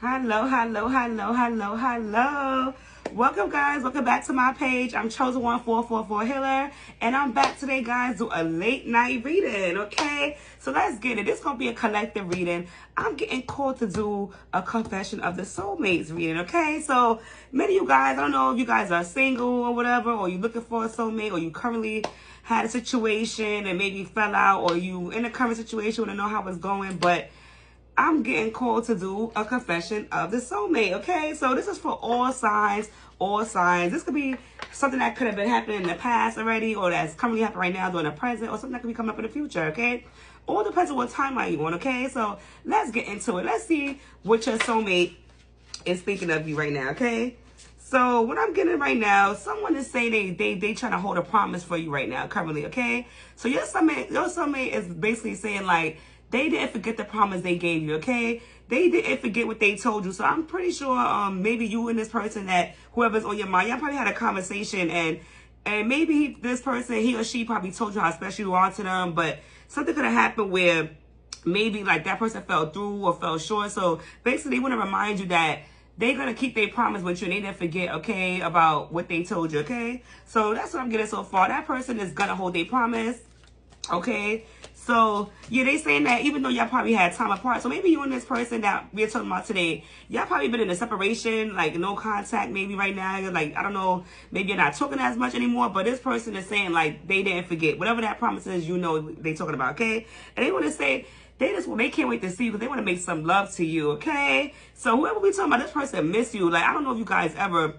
Hello, hello, hello, hello, hello. Welcome, guys. Welcome back to my page. I'm Chosen1444 Healer, and I'm back today, guys, to a late night reading, okay? So let's get it. This is going to be a collective reading. I'm getting called to do a confession of the soulmates reading, okay? So many of you guys, I don't know if you guys are single or whatever, or you're looking for a soulmate, or you currently had a situation and maybe fell out, or you in a current situation, want to know how it's going, but I'm getting called to do a confession of the soulmate, okay? So this is for all signs, all signs. This could be something that could have been happening in the past already, or that's currently happening right now during the present, or something that could be coming up in the future, okay? All depends on what timeline you're on, okay? So let's get into it. Let's see what your soulmate is thinking of you right now, okay? So what I'm getting right now, someone is saying they trying to hold a promise for you right now, currently, okay? So your soulmate is basically saying, like, they didn't forget the promise they gave you, okay? They didn't forget what they told you. So I'm pretty sure maybe you and this person, that whoever's on your mind, y'all probably had a conversation, and maybe this person, he or she probably told you how special you are to them, but something could have happened where maybe like that person fell through or fell short. So basically they want to remind you that they're going to keep their promise with you, and they didn't forget, okay, about what they told you, okay? So that's what I'm getting so far. That person is going to hold their promise, okay? So, yeah, they saying that even though y'all probably had time apart, so maybe you and this person that we're talking about today, y'all probably been in a separation, like no contact maybe right now. You're like, I don't know, maybe you're not talking as much anymore, but this person is saying, like, they didn't forget. Whatever that promise is, you know they talking about, okay? And they want to say, they can't wait to see you because they want to make some love to you, okay? So whoever we talking about, this person miss you. Like, I don't know if you guys ever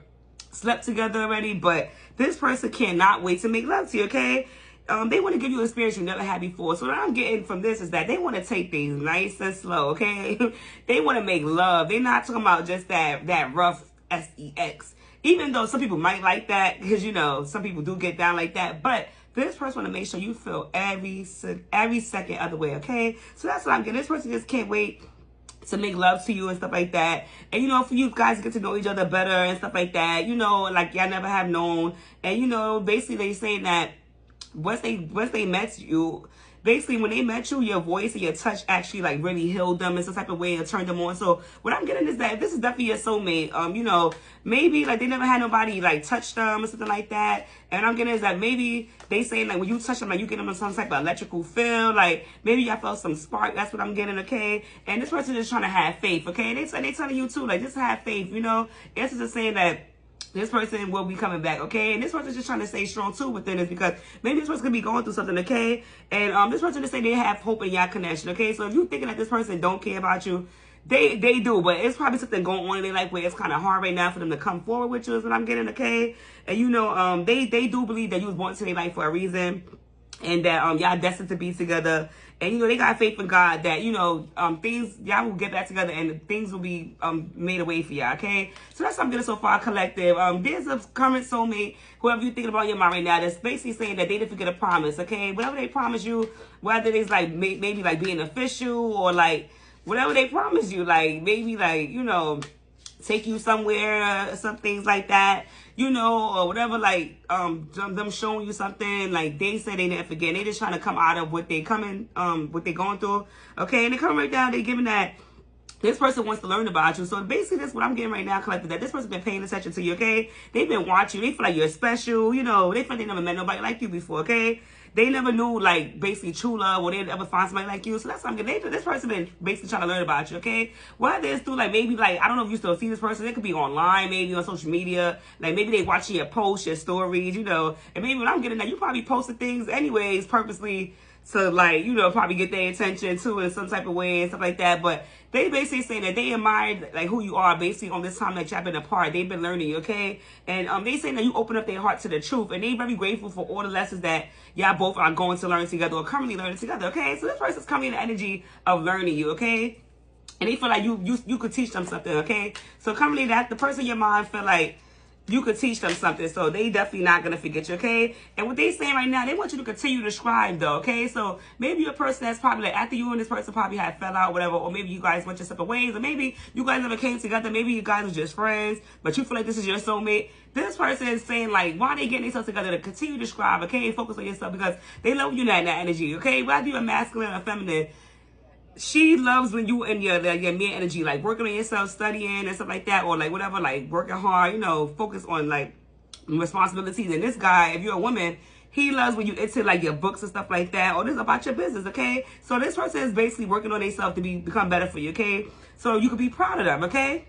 slept together already, but this person cannot wait to make love to you, okay? They want to give you an experience you never had before. So what I'm getting from this is that they want to take things nice and slow, okay? They want to make love. They're not talking about just that rough sex. Even though some people might like that, because, you know, some people do get down like that. But this person want to make sure you feel every second of the way, okay? So that's what I'm getting. This person just can't wait to make love to you and stuff like that. And, you know, for you guys to get to know each other better and stuff like that, you know, like y'all never have known. And, you know, basically they saying that once they met you, basically when they met you, your voice and your touch actually like really healed them in some type of way and turned them on. So what I'm getting is that this is definitely your soulmate. You know, maybe like they never had nobody like touch them or something like that. And I'm getting is that maybe they saying like when you touch them, like you get them in some type of electrical feel, like maybe y'all felt some spark. That's what I'm getting, okay? And this person is trying to have faith, okay? And they telling you too, like, just have faith, you know? This is just saying that this person will be coming back, okay? And this person's just trying to stay strong too within this, because maybe this person could be going through something, okay? And this person just say they have hope in your connection, okay? So if you're thinking that this person don't care about you, they do, but it's probably something going on in their life where it's kind of hard right now for them to come forward with you, is what I'm getting, okay? And you know, they do believe that you was born into their life for a reason, and that y'all destined to be together. And, you know, they got faith in God that, you know, things, y'all will get back together and things will be made away for y'all, okay? So that's what I'm getting so far, collective. There's a current soulmate, whoever you're thinking about in your mind right now, that's basically saying that they didn't forget a promise, okay? Whatever they promise you, whether it's like maybe like being official, or like whatever they promise you, like maybe like, you know, take you somewhere, some things like that, you know, or whatever, like, them showing you something, like, they said they didn't forget. They just trying to come out of what they what they going through, okay? And they come right down, they giving that this person wants to learn about you. So basically, that's what I'm getting right now, collective, that this person been paying attention to you, okay? They've been watching you. They feel like you're special, you know. They feel like they never met nobody like you before, okay? They never knew, like, basically true love, or they'd ever find somebody like you. So that's what I'm getting. This person been basically trying to learn about you, okay? Whether it's through, like, maybe, like, I don't know if you still see this person. It could be online, maybe on social media. Like, maybe they watching your posts, your stories, you know. And maybe what I'm getting at, you probably posted things anyways, purposely, to, like, you know, probably get their attention too in some type of way and stuff like that. But they basically saying that they admired, like, who you are basically on this time that y'all been apart. They've been learning you, okay? And they saying that you open up their heart to the truth, and they very grateful for all the lessons that y'all both are going to learn together, or currently learning together, okay? So this person's coming in the energy of learning you, okay? And they feel like you could teach them something, okay? So currently that the person in your mind feel like you could teach them something, so they definitely not going to forget you, okay? And what they saying right now, they want you to continue to strive, though, okay? So maybe you're a person that's probably, like, after you and this person probably had fell out, whatever, or maybe you guys went your separate ways, or maybe you guys never came together, maybe you guys were just friends, but you feel like this is your soulmate. This person is saying, like, why they getting themselves together to continue to strive, okay? Focus on yourself, because they love you in that energy, okay? Whether you're masculine or feminine, she loves when you in your man energy, like working on yourself, studying and stuff like that, or like whatever, like working hard, you know, focus on like responsibilities. And this guy, if you're a woman, he loves when you into like your books and stuff like that, or this is about your business, okay? So this person is basically working on themselves to become better for you, okay? So you can be proud of them, okay?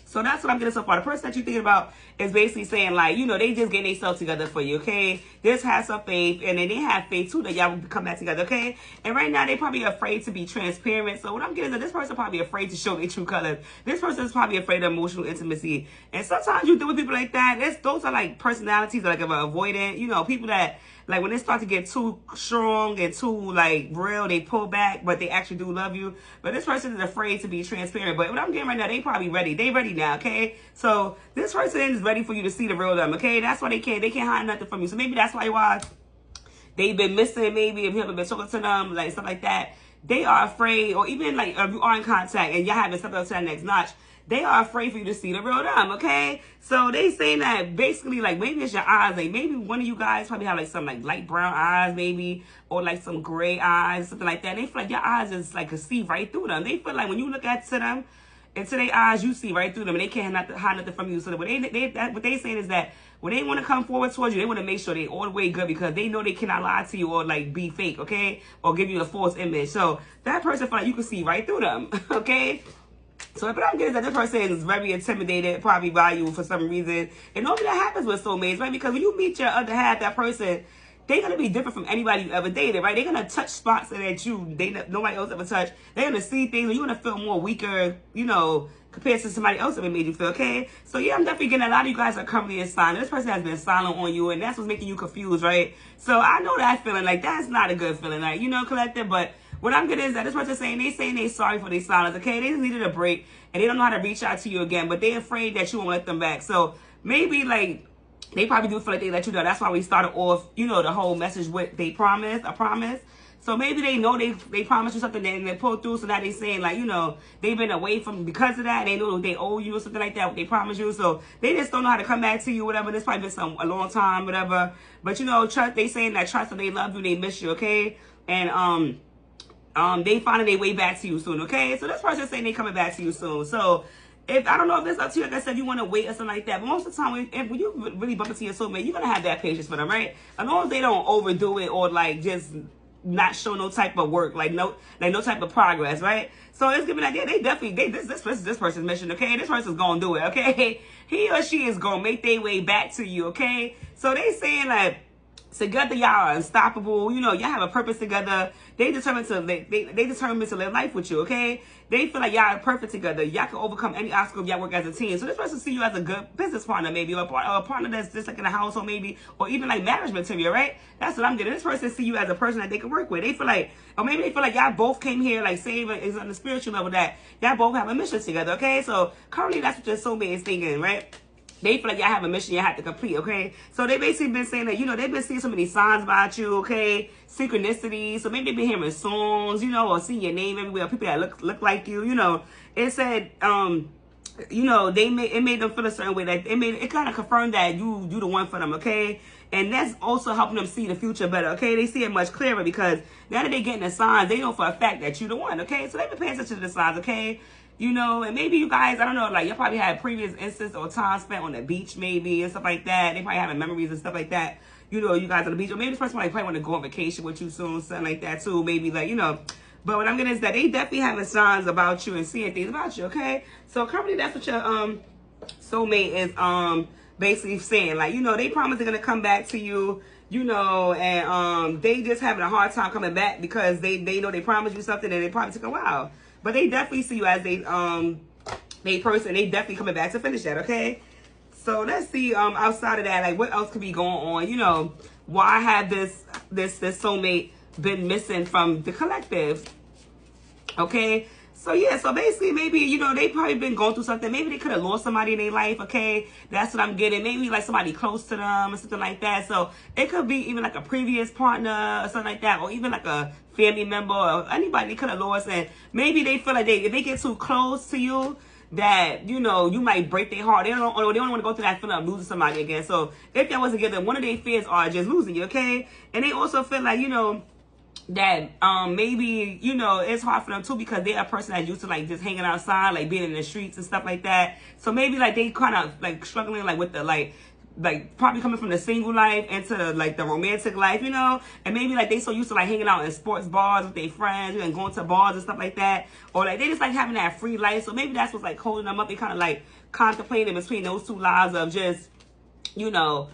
So that's what I'm getting so far. The person that you're thinking about is basically saying, like, you know, they just getting themselves together for you, okay? Just have some faith, and then they have faith, too, that y'all will come back together, okay? And right now, they probably afraid to be transparent. So what I'm getting is that this person probably afraid to show their true colors. This person is probably afraid of emotional intimacy. And sometimes you deal with people like that. Those are, like, personalities that, like, are avoidant. You know, people that, like, when they start to get too strong and too, like, real, they pull back, but they actually do love you. But this person is afraid to be transparent. But what I'm getting right now, they probably ready. They ready now, okay? So this person is ready for you to see the real them, okay? That's why they can't hide nothing from you. So maybe that's why they've been missing, maybe if you haven't been talking to them, like, stuff like that. They are afraid, or even, like, if you are in contact and y'all haven't stepped up to that next notch, they are afraid for you to see the real them, okay? So they saying that basically, like, maybe it's your eyes. Like, maybe one of you guys probably have, like, some, like, light brown eyes, maybe, or, like, some gray eyes, something like that. And they feel like your eyes is, like, can see right through them. They feel like when you look at to them, into their eyes, you see right through them, and they can't hide nothing from you. So what they saying is that when they want to come forward towards you, they want to make sure they all the way good, because they know they cannot lie to you or, like, be fake, okay? Or give you a false image. So that person feel like you can see right through them, okay? So what I'm getting is that this person is very intimidated, probably by you for some reason. And normally that happens with soulmates, right? Because when you meet your other half, that person, they're going to be different from anybody you ever dated, right? They're going to touch spots that nobody else ever touched. They're going to see things, and you're going to feel more weaker, you know, compared to somebody else that made you feel, okay? So yeah, I'm definitely getting a lot of you guys are currently in silent. This person has been silent on you, and that's what's making you confused, right? So I know that feeling, like, that's not a good feeling, like, you know, collective, but what I'm getting is that this person saying they sorry for their silence, okay? They just needed a break, and they don't know how to reach out to you again, but they're afraid that you won't let them back. So maybe, like, they probably do feel like they let you know. That's why we started off, you know, the whole message with a promise. So maybe they know they promised you something and they pulled through. So now they saying, like, you know, they've been away from because of that. They know they owe you or something like that. What they promised you. So they just don't know how to come back to you, whatever. This probably been a long time, whatever. But, you know, trust. They saying that trust and they love you. They miss you, okay? And they finding their way back to you soon, okay? So this person saying they coming back to you soon. So I don't know if it's up to you, like I said, you want to wait or something like that. But most of the time, when you really bump into your soulmate, you're going to have that patience for them, right? As long as they don't overdo it or, like, just not show no type of work, like no type of progress, right? So it's giving that they definitely, this person's mission, okay? This person's going to do it, okay? He or she is going to make their way back to you, okay? So they saying, like, together y'all are unstoppable. You know, y'all have a purpose together. They determined to live life with you, okay? They feel like y'all are perfect together. Y'all can overcome any obstacle if y'all work as a team. So this person see you as a good business partner, maybe, or a partner that's just like in a household, maybe, or even like marriage material, right? That's what I'm getting. This person see you as a person that they can work with. They feel like, or maybe they feel like y'all both came here, like, same is on the spiritual level, that y'all both have a mission together, okay? So currently that's what your soulmate is thinking, right? They feel like y'all have a mission you have to complete, okay? So they basically been saying that, you know, they've been seeing so many signs about you, okay? Synchronicity. So maybe they've been hearing songs, you know, or seeing your name everywhere, people that look like you, you know. It said, you know, it made them feel a certain way. Like it kind of confirmed that you the one for them, okay? And that's also helping them see the future better, okay? They see it much clearer because now that they're getting the signs, they know for a fact that you're the one, okay? So they've been paying attention to the signs, okay? You know, and maybe you guys, I don't know, like, you probably had previous instances or time spent on the beach, maybe, and stuff like that. They probably having memories and stuff like that. You know, you guys on the beach. Or maybe this person probably want to go on vacation with you soon, something like that, too. Maybe, like, you know. But what I'm getting is that they definitely having signs about you and seeing things about you, okay? So, currently, that's what your soulmate is basically saying. Like, you know, they promise they're going to come back to you, you know, and they just having a hard time coming back because they know they promised you something and it probably took a while. But they definitely see you as they person. They definitely coming back to finish that, okay? So let's see, outside of that, like, what else could be going on? You know, why have this soulmate been missing from the collective? Okay? So, yeah, so basically, maybe, you know, they probably been going through something. Maybe they could have lost somebody in their life, okay? That's what I'm getting. Maybe, like, somebody close to them or something like that. So, it could be even, like, a previous partner or something like that. Or even, like, a family member or anybody they could have lost. And maybe they feel like if they get too close to you, that, you know, you might break their heart. They don't want to go through that feeling of losing somebody again. So, if y'all was together, one of their fears are just losing you, okay? And they also feel like, you know, that maybe, you know, it's hard for them too because they're a person that's used to like just hanging outside, like being in the streets and stuff like that. So maybe like they kind of like struggling like with the like probably coming from the single life into like the romantic life, you know, and maybe like they so used to like hanging out in sports bars with their friends and going to bars and stuff like that, or like they just like having that free life. So maybe that's what's like holding them up. They kind of like contemplating between those two lives of just, you know,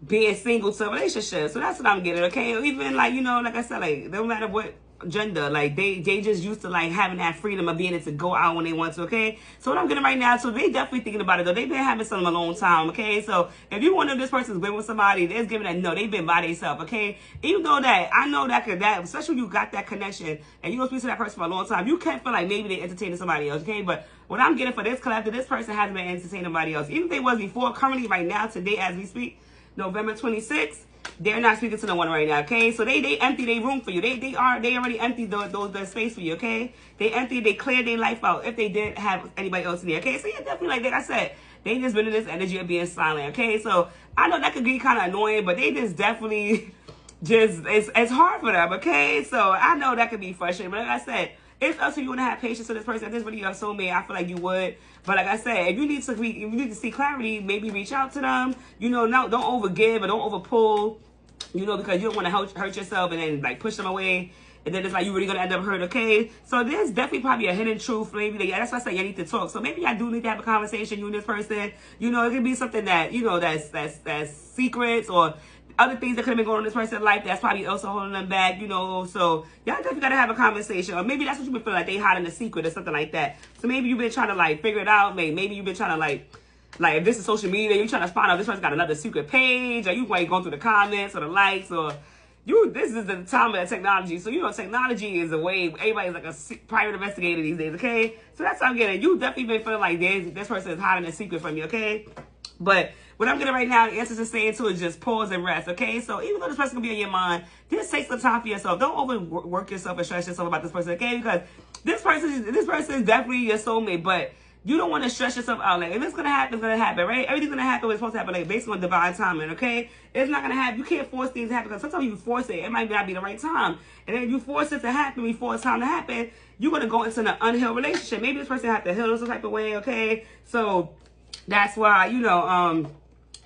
being single to a relationship. So that's what I'm getting, okay? Or even like, you know, like I said, like no matter what gender, like they just used to like having that freedom of being able to go out when they want to, okay? So what I'm getting right now, so they definitely thinking about it though. They've been having something a long time, okay? So if you want to know this person's been with somebody, they're giving that no, they've been by themselves, okay? Even though that I know that especially when you got that connection and you don't speak to that person for a long time, you can't feel like maybe they're entertaining somebody else, okay? But what I'm getting for this collective, this person hasn't been entertaining somebody else. Even if they was before, currently right now, today as we speak, November 26th, they're not speaking to no one right now, okay? So they empty their room for you. They already emptied the space for you, okay? They cleared their life out if they didn't have anybody else in there, okay? So yeah, definitely like I said, they just been in this energy of being silent, okay? So I know that could be kind of annoying, but they just definitely it's hard for them, okay? So I know that could be frustrating, but like I said, it's up to you want to have patience with this person. If this really your soulmate, I feel like you would. But like I said, if you need to see clarity, maybe reach out to them. You know, no, don't overgive or don't overpull. You know, because you don't want to hurt yourself and then like push them away. And then it's like you're really gonna end up hurt, okay? So there's definitely probably a hidden truth, maybe. Like, that's why I say you need to talk. So maybe I do need to have a conversation, you and this person. You know, it could be something that, you know, that's secrets or other things that could have been going on in this person's life that's probably also holding them back, you know. So y'all definitely gotta have a conversation. Or maybe that's what you've been feeling like they hiding a secret or something like that. So maybe you've been trying to like figure it out. Maybe you've been trying to like if this is social media, you're trying to find out this person got another secret page, or you like going through the comments or the likes, or this is the time of the technology. So, you know, technology is a way, everybody's like a private investigator these days, okay? So that's what I'm getting. You definitely been feeling like this person is hiding a secret from you, okay? But what I'm getting right now, the answers to saying to is just pause and rest, okay? So even though this person can be on your mind, just take some time for yourself. Don't overwork yourself and stress yourself about this person, okay? Because this person is definitely your soulmate, but you don't want to stress yourself out. Like, if it's gonna happen, it's gonna happen, right? Everything's gonna happen when it's supposed to happen, like based on divine timing, okay? It's not gonna happen. You can't force things to happen because sometimes you force it. It might not be the right time. And then if you force it to happen before it's time to happen, you're gonna go into an unhealed relationship. Maybe this person have to heal in some type of way, okay? So that's why, you know,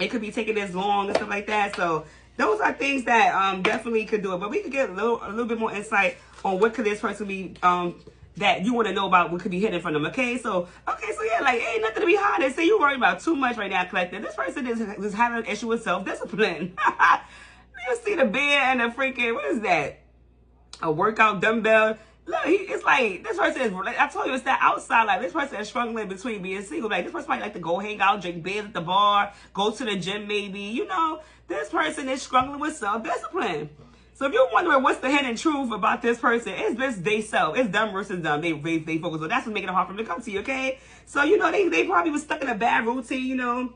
it could be taking this long and stuff like that. So those are things that definitely could do it. But we could get a little bit more insight on what could this person be that you want to know about, what could be hidden from them, okay? So yeah, like, ain't nothing to be hiding. See, you worried about too much right now, collective. This person is having an issue with self-discipline. You see the bed and the freaking, what is that? A workout dumbbell. Look, it's like, this person is, like, I told you, it's that outside, like, this person is struggling between being single. Like, this person might like to go hang out, drink beers at the bar, go to the gym maybe, you know. This person is struggling with self-discipline. So if you're wondering what's the hidden truth about this person, it's just they self. It's them versus them. They focus on. That's what's making it hard for them to come to you, okay? So, you know, they probably was stuck in a bad routine, you know,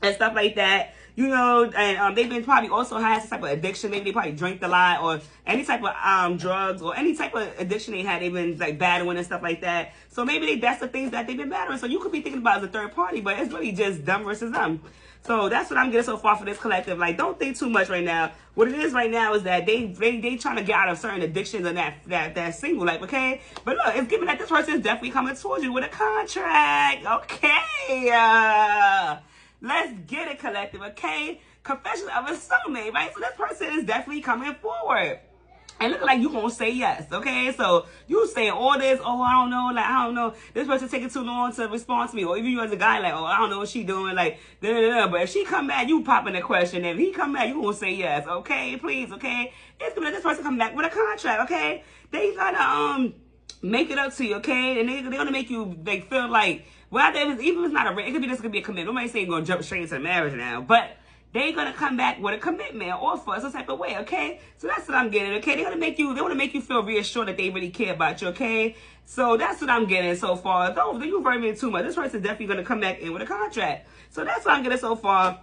and stuff like that. You know, and they've been probably also had some type of addiction. Maybe they probably drank a lot or any type of drugs or any type of addiction they had. They've been like battling and stuff like that. So maybe that's the things that they've been battling. So you could be thinking about as a third party, but it's really just them versus them. So that's what I'm getting so far for this collective. Like, don't think too much right now. What it is right now is that they trying to get out of certain addictions and that single life, okay? But look, it's given that this person is definitely coming towards you with a contract, okay? Let's get it, collective, okay? Confession of a soulmate, right? So this person is definitely coming forward. And look like you gonna say yes, okay? So you saying all this, oh, I don't know, this person taking too long to respond to me. Or even you as a guy, like, oh, I don't know what she doing, like, But if she come back, you popping the question. If he come back, you gonna say yes, okay? Please, okay? It's gonna let this person come back with a contract, okay? They gotta make it up to you, okay? And they're gonna make you like feel like, well, even if it's not it could be this could be a commitment. Nobody saying gonna jump straight into marriage now, but they're gonna come back with a commitment or for some type of way, okay? So that's what I'm getting, okay? They want to make you feel reassured that they really care about you, okay? So that's what I'm getting so far. Don't you worry me too much. This person's definitely gonna come back in with a contract. So that's what I'm getting so far.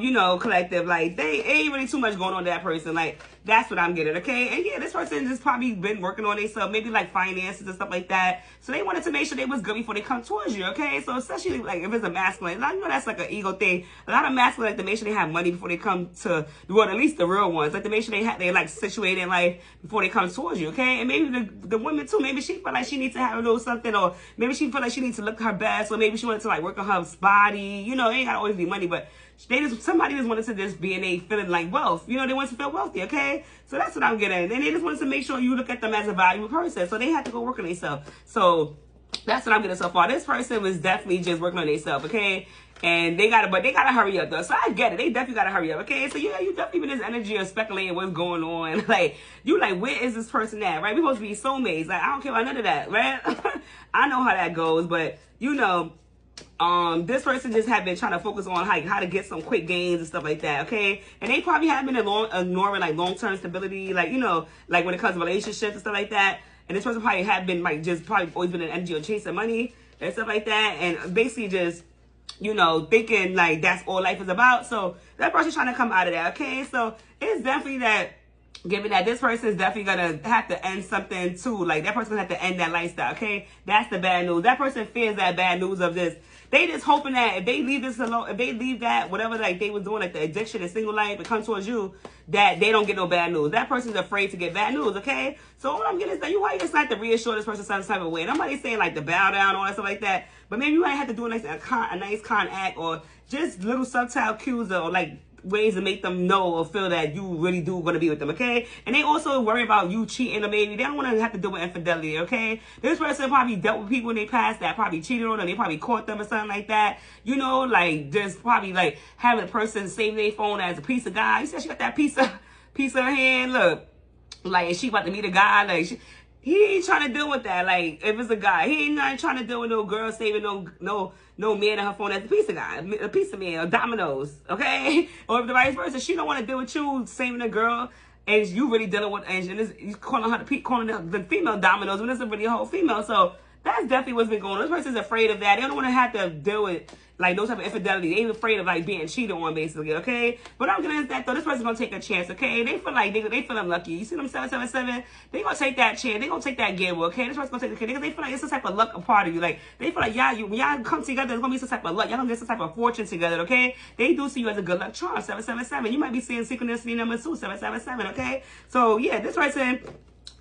you know, collective. Like, they ain't really too much going on with that person. Like, that's what I'm getting, okay? And yeah, this person just probably been working on themselves, maybe like finances and stuff like that. So they wanted to make sure they was good before they come towards you, okay? So especially like if it's a masculine, I know that's like an ego thing. A lot of masculine like to make sure they have money before they come to, well, at least the real ones, like to make sure they like situated in life before they come towards you, okay? And maybe the women too, maybe she feel like she needs to have a little something, or maybe she feel like she needs to look her best, or maybe she wanted to like work on her body. You know, it ain't gotta always be money, but somebody just wanted to just be in a feeling like wealth. You know, they want to feel wealthy, okay? So that's what I'm getting. And they just wanted to make sure you look at them as a valuable person. So they had to go work on themselves. So that's what I'm getting so far. This person was definitely just working on themselves, okay? And they gotta hurry up though. So I get it. They definitely gotta hurry up, okay? So yeah, you definitely been this energy of speculating what's going on. Like, you like, where is this person at, right? We're supposed to be soulmates. Like, I don't care about none of that, right? I know how that goes, but you know, this person just had been trying to focus on like how to get some quick gains and stuff like that, okay? And they probably have been ignoring like long-term stability, like, you know, like when it comes to relationships and stuff like that. And this person probably had been like just probably always been an energy of chasing money and stuff like that, and basically just, you know, thinking like that's all life is about. So that person's trying to come out of that, okay? So it's definitely that, given that this person is definitely gonna have to end something too. Like, that person have to end that lifestyle, okay? That's the bad news. That person fears that bad news of this. They just hoping that if they leave this alone, if they leave that, whatever like they was doing, like the addiction and single life, and come towards you, that they don't get no bad news. That person's afraid to get bad news, okay? So what I'm getting is that you might just like to reassure this person some type of way. And I'm not saying like to bow down or all that stuff like that, but maybe you might have to do a nice con act, or just little subtle cues, or like ways to make them know or feel that you really do want to be with them, okay? And they also worry about you cheating, or maybe they don't want to have to deal with infidelity, okay? This person probably dealt with people in their past that probably cheated on them, they probably caught them or something like that. You know, like just probably like having a person save their phone as a piece of guy. You said she got that piece of her hand, look, like, is she about to meet a guy? Like, he ain't trying to deal with that. Like, if it's a guy, he ain't not trying to deal with no girl saving no man in her phone as a piece of guy, a piece of man, or dominoes, okay? Or if the vice versa, she don't want to deal with you saving a girl, and you really dealing with, and you calling the female dominoes when it's really a whole female. So that's definitely what's been going on. This person's afraid of that. They don't want to have to deal with like no type of infidelity. They ain't afraid of like being cheated on, basically, okay? But I'm getting that though. This person's gonna take a chance, okay? They feel like they feel lucky. You see them 777? They gonna take that chance. They gonna take that gamble, okay? This person's gonna take the chance because they feel like it's some type of luck a part of you. Like, they feel like when y'all come together, there's gonna be some type of luck. Y'all gonna get some type of fortune together, okay? They do see you as a good luck charm, 777. You might be seeing synchronicity number 2, 777, okay? So yeah, this person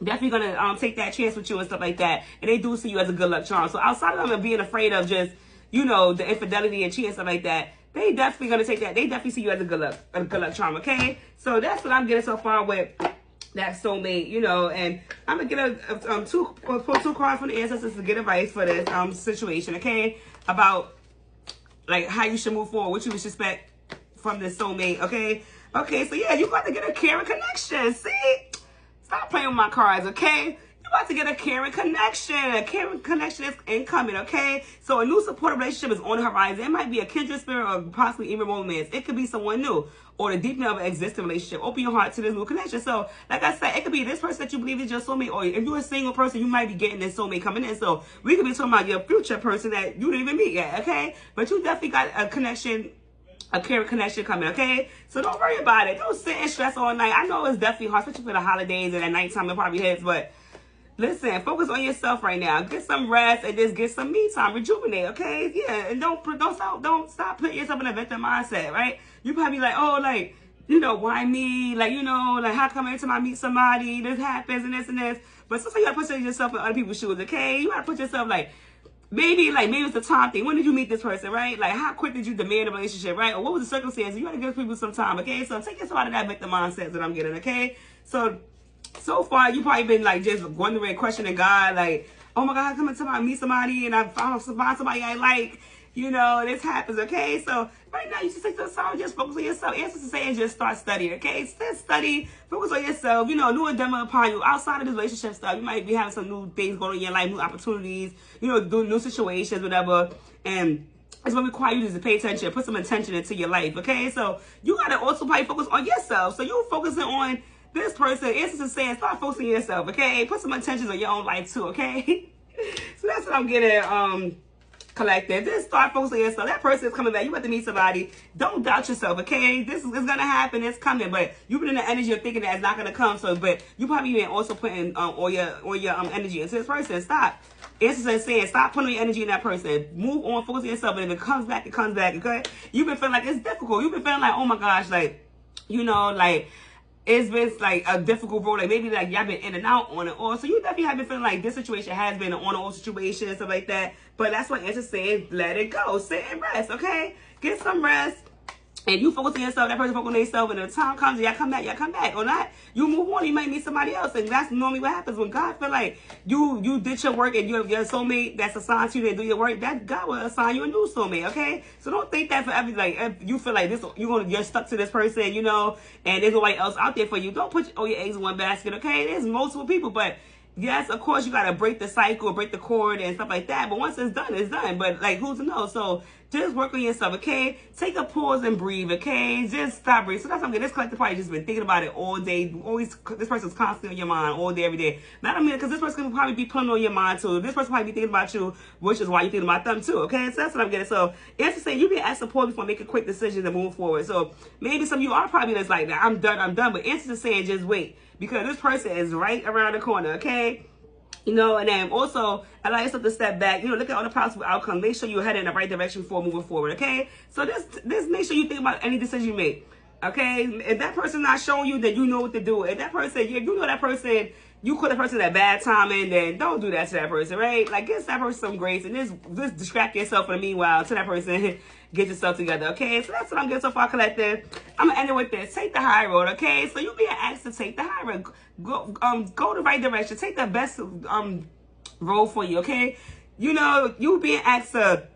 definitely gonna take that chance with you and stuff like that, and they do see you as a good luck charm. So outside of them being afraid of just, you know, the infidelity and cheating and stuff like that, they definitely gonna take that. They definitely see you as a good luck charm, okay? So that's what I'm getting so far with that soulmate, you know. And I'm gonna get pull two cards from the ancestors to get advice for this situation, okay? About like how you should move forward, what you should expect from this soulmate, okay? Okay, so yeah, you got to get a caring connection. See? Stop playing with my cards, okay? You're about to get a caring connection. A caring connection is incoming, okay? So a new supportive relationship is on the horizon. It might be a kindred spirit or possibly even romance. It could be someone new or the deepening of an existing relationship. Open your heart to this new connection. So, like I said, it could be this person that you believe is your soulmate, or if you're a single person, you might be getting this soulmate coming in. So we could be talking about your future person that you didn't even meet yet, okay? But you definitely got a connection, a caring connection coming, okay? So don't worry about it. Don't sit and stress all night. I know it's definitely hard, especially for the holidays and at nighttime it probably hits, but listen, focus on yourself right now. Get some rest and just get some me time. Rejuvenate, okay? Yeah, and don't stop putting yourself in a victim mindset, right? You probably like, oh, like, you know, why me? Like, you know, like, how come every time I meet somebody, this happens and this and this? But sometimes you gotta put yourself in other people's shoes, okay? You gotta put yourself like, maybe it's the time thing. When did you meet this person, right? Like, how quick did you demand a relationship, right? Or what was the circumstances? You gotta give people some time, okay? So take yourself out of that victim mindset that I'm getting, okay? So far, you probably been like just wondering, questioning God, like, oh my God, how come until I meet somebody and I find somebody I like, you know, this happens, okay? So right now, you just take the time, just focus on yourself. Answers to say, just start studying, okay? Just study, focus on yourself, you know, new endeavor upon you. Outside of this relationship stuff, you might be having some new things going on in your life, new opportunities, you know, new situations, whatever, and it's going to require you to pay attention, put some attention into your life, okay? So you got to also probably focus on yourself. So you're focusing on this person. Answers to saying, start focusing on yourself, okay? Put some attention on your own life too, okay? So that's what I'm getting collective. Just start focusing on yourself. That person is coming back. You about to meet somebody. Don't doubt yourself, okay? This is gonna happen. It's coming, but you've been in the energy of thinking that it's not gonna come. So, but you probably been also putting all your energy into this person. Stop. It's just saying, stop putting your energy in that person. Move on, focus on yourself, and if it comes back, it comes back. Okay? You've been feeling like it's difficult. You've been feeling like, oh my gosh, like, you know, like, it's been like a difficult road. Like maybe like y'all been in and out on it all. So you definitely have been feeling like this situation has been an on and off situation and stuff like that. But that's what it's saying, let it go. Sit and rest, okay? Get some rest. And you focus on yourself, that person focus on themselves, and when the time comes, y'all come back. Or not, you move on, you might meet somebody else. And that's normally what happens when God feel like you did your work and you have your soulmate that's assigned to you to do your work, that God will assign you a new soulmate, okay? So don't think that for every, like, if you feel like this, you're stuck to this person, you know, and there's nobody else out there for you. Don't put all your eggs in one basket, okay? There's multiple people, but yes, of course, you got to break the cycle, break the cord and stuff like that. But once it's done, it's done. But, like, who's to know? So just work on yourself, okay? Take a pause and breathe, okay? Just stop breathing. So that's something. This collective party just been thinking about it all day. Always, this person's constantly on your mind all day, every day. Not only because this person can probably be pulling on your mind, too. This person probably be thinking about you, which is why you're thinking about them, too, okay? So that's what I'm getting. So it's to say you be asked support before making quick decisions and moving forward. So maybe some of you are probably just like, I'm done. But answer to saying just wait. Because this person is right around the corner, okay? You know, and then also allow yourself to step back. You know, look at all the possible outcomes. Make sure you're headed in the right direction before moving forward, okay? So this make sure you think about any decision you make, okay? If that person not showing you, then you know what to do. If that person, if you know that person, you call that person at bad timing, then don't do that to that person, right? Like, give that person some grace and just distract yourself for the meanwhile until that person get yourself together, okay? So that's what I'm getting so far, collective. I'm gonna end it with this. Take the high road, okay? So you're being asked to take the high road. Go the right direction. Take the best road for you, okay? You know, you being asked to,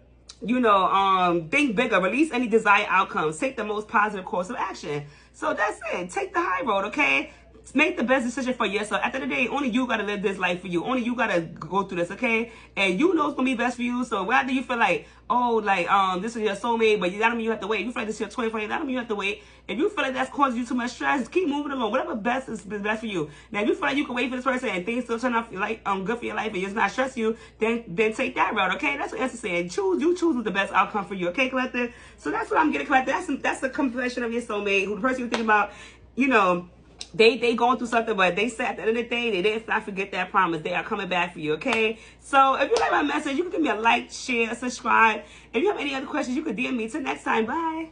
you know, think bigger, release any desired outcomes, take the most positive course of action. So that's it. Take the high road, okay? Make the best decision for yourself. At the end of the day, only you gotta live this life for you. Only you gotta go through this, okay? And you know it's gonna be best for you. So whether you feel like, oh, like this is your soulmate, but that don't mean you have to wait. If you feel like this is your 2020, that don't mean you have to wait. If you feel like that's causing you too much stress, keep moving along. Whatever best is best for you. Now, if you feel like you can wait for this person and things still turn out like good for your life and it's not stressing you, then take that route, okay? That's what it's saying. You choose the best outcome for you, okay, collective? So that's what I'm getting, collective. That's the complexion of your soulmate, who the person you're thinking about, you know. They going through something, but they said at the end of the day, they didn't not forget that promise. They are coming back for you, okay? So if you like my message, you can give me a like, share, subscribe. If you have any other questions, you can DM me. Till next time, bye.